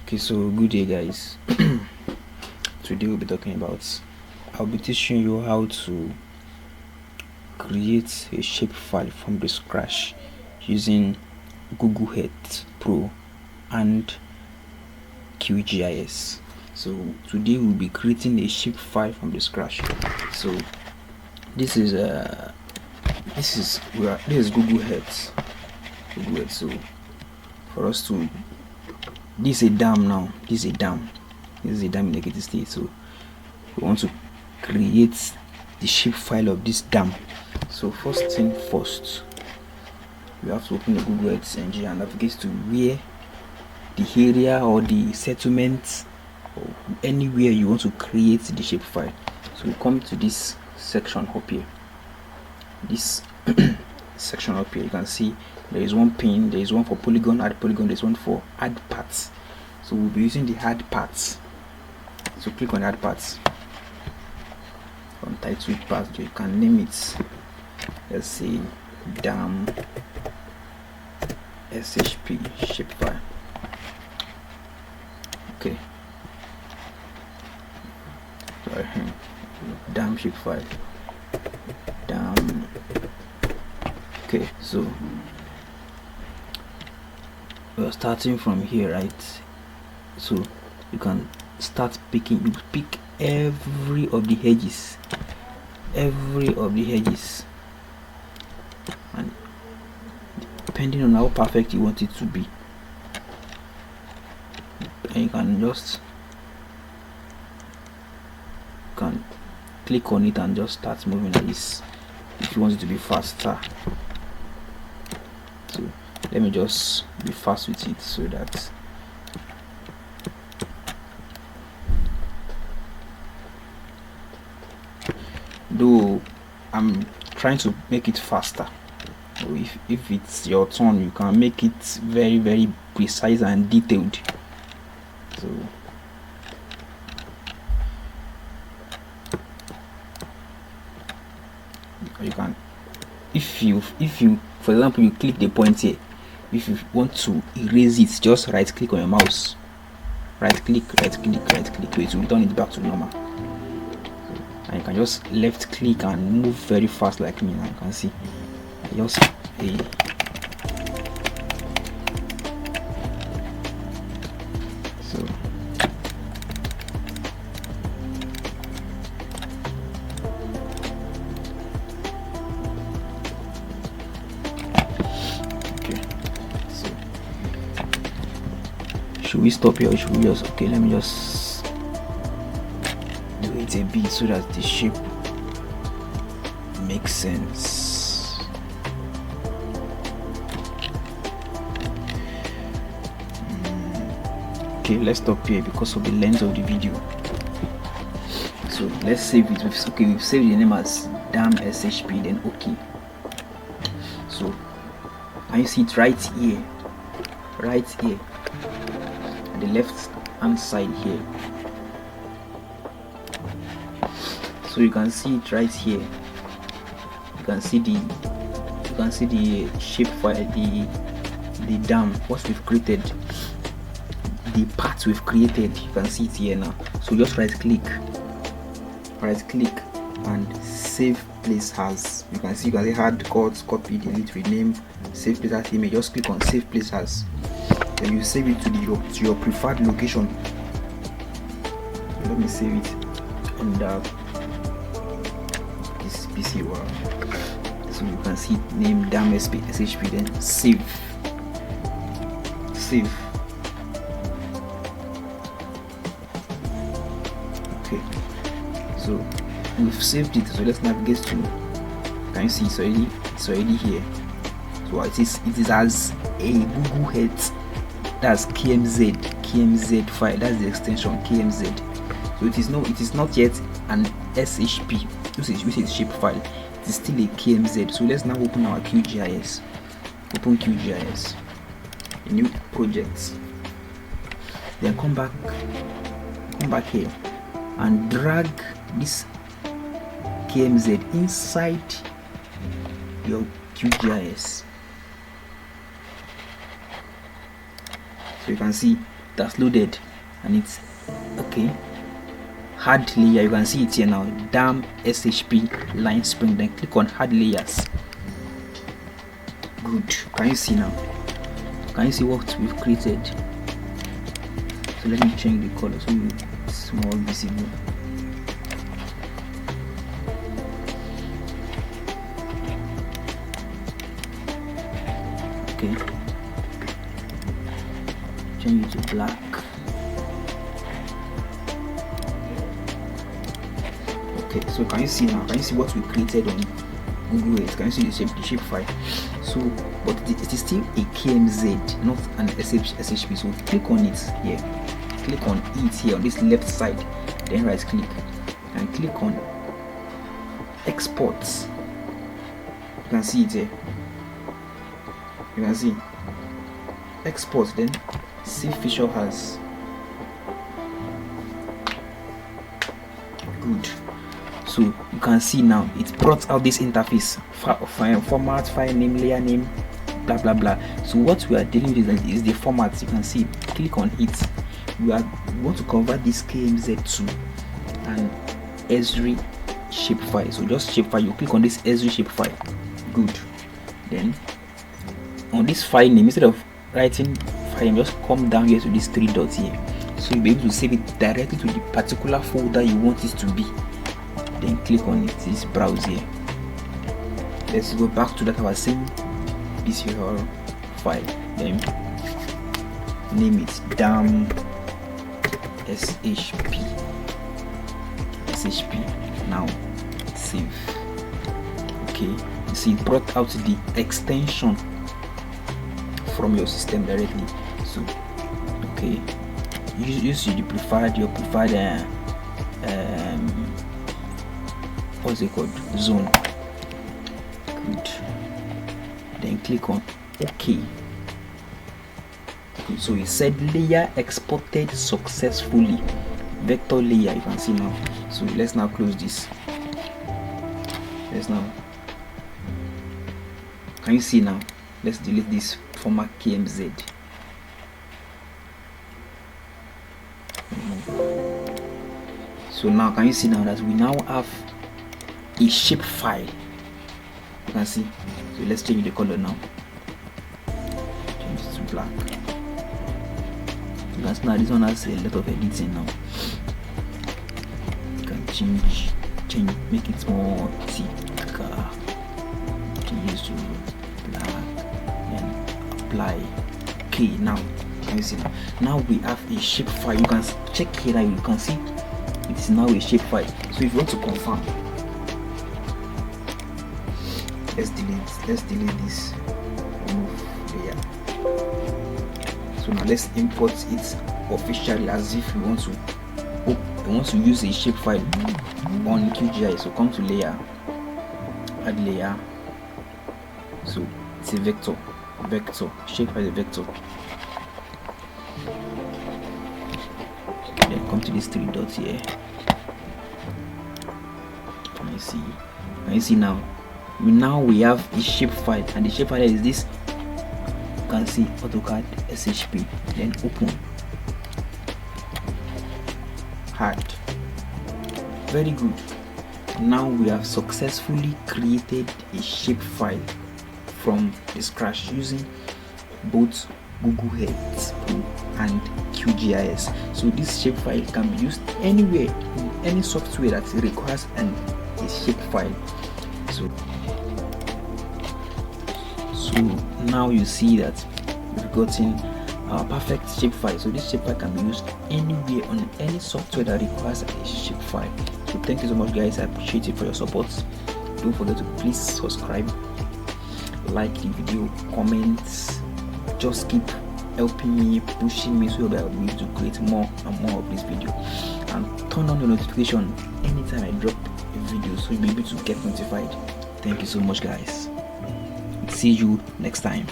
Okay, so good day guys. Today we'll be talking about, I'll be teaching you how to create a shapefile from the scratch using Google Earth Pro and QGIS. So today we'll be creating a shapefile from the scratch. So this is Google Earth. So for us to, this is a dam now. This is a dam in Ekiti State. So we want to create the shapefile of this dam. So first thing first, you have to open the Google Earth engine and navigate to where the area or the settlement or anywhere you want to create the shapefile. So you come to this section up here. This section up here, you can see there is one pin, there is one for polygon, add polygon, there is one for add parts. So we'll be using the add parts. So click on add parts. On title part, you can name it, let's say dam SHP shapefile. Okay, sorry, dam shapefile, dam. Okay, so we're starting from here, right? So you can start picking, you pick every of the edges, and depending on how perfect you want it to be, and you can just click on it and just start moving like this if you want it to be faster. So let me just be fast with it so that though I'm trying to make it faster. So if it's your turn, you can make it very precise and detailed. So you can, if you for example you click the point here, if you want to erase it, just right click on your mouse, right click, it will return it back to normal. And you can just left click and move very fast like me. Now you can see I just so okay, so should we stop here or should we just, okay, let me just do it a bit so that the shape makes sense. Okay, let's stop here because of the length of the video. So let's save it. Okay, we've saved the name as dam SHP, then okay. So can you see it right here at the left hand side here? So you can see it right here. You can see the shapefile, the dam, what we've created, the parts we've created. You can see it here now. So just right click and save place as. You can see add cuts, copy, delete, rename, save place as image. Just click on save place as, then you save it to your preferred location. Let me save it on this PC world. So you can see name dam SHP, then save. Okay, so we've saved it. So let's navigate to, can you see it's already here. So it is as a Google Earth, that's KMZ file, that's the extension KMZ. So it is not yet an SHP, which is shapefile. It is still a KMZ. So let's now open our QGIS. Open QGIS, a new project, then come back here and drag this KMZ inside your QGIS. So you can see that's loaded, and it's okay. Hard layer, you can see it here now, dam SHP line spring. Then click on hard layers. Good. Can you see now? Can you see what we've created? So let me change the color so it's more visible. Okay, change it to black. Okay, so can you see now? Can you see what we created on Google Earth? Can you see the shape file? So, but it is still a KMZ, not an SHP. So click on it here. Click on it here on this left side. Then right click and click on exports. You can see it here. You can see export. Then see feature as. Good. So you can see now it brought out this interface, format, file name, layer name, blah blah blah. So what we are dealing with is the format. You can see, click on it. We want to convert this KMZ to an Esri shapefile. So just shapefile, you click on this Esri shapefile. Good. Then on this file name, instead of writing file name, just come down here to these 3 dots here. So you'll be able to save it directly to the particular folder you want it to be. Then click on it, this browse here. Let's go back to that our same PCR file. Then name it dam SHP. Now save. Okay, you see it brought out the extension from your system directly. So okay, use your preferred what's it called, zone. Good. Then click on OK. Good. So it said layer exported successfully, vector layer. You can see now. So let's now close this. Can you see now? Let's delete this former KMZ. So now can you see now that we now have a shape file? You can see. So let's change the color now. Change it to black. You can see now this one has a lot of editing now. You can change, make it more thicker. Change it to black. Then apply. Okay, now can you see now? Now we have a shape file. You can check here. You can see it is now a shape file. So if you want to confirm, let's delete this, remove layer. So now let's import it officially as if we want to use a shape file on QGIS. So come to layer, add layer. So it's a vector shape file, a vector. Then come to these 3 dots here. Can you see now? Now we have a shape file, and the shape file is this. You can see AutoCAD SHP. Then open. Hard. Very good. Now we have successfully created a shape file from scratch using both Google Earth and QGIS. So this shape file can be used anywhere in any software that requires a shape file. So now you see that we've gotten a perfect shape file. So this shape file can be used anywhere on any software that requires a shape file. So thank you so much, guys. I appreciate it for your support. Don't forget to please subscribe, like the video, comment. Just keep helping me, pushing me, so that I'll be able to create more and more of this video, and turn on the notification anytime I drop a video so you'll be able to get notified. Thank you so much, guys. See you next time.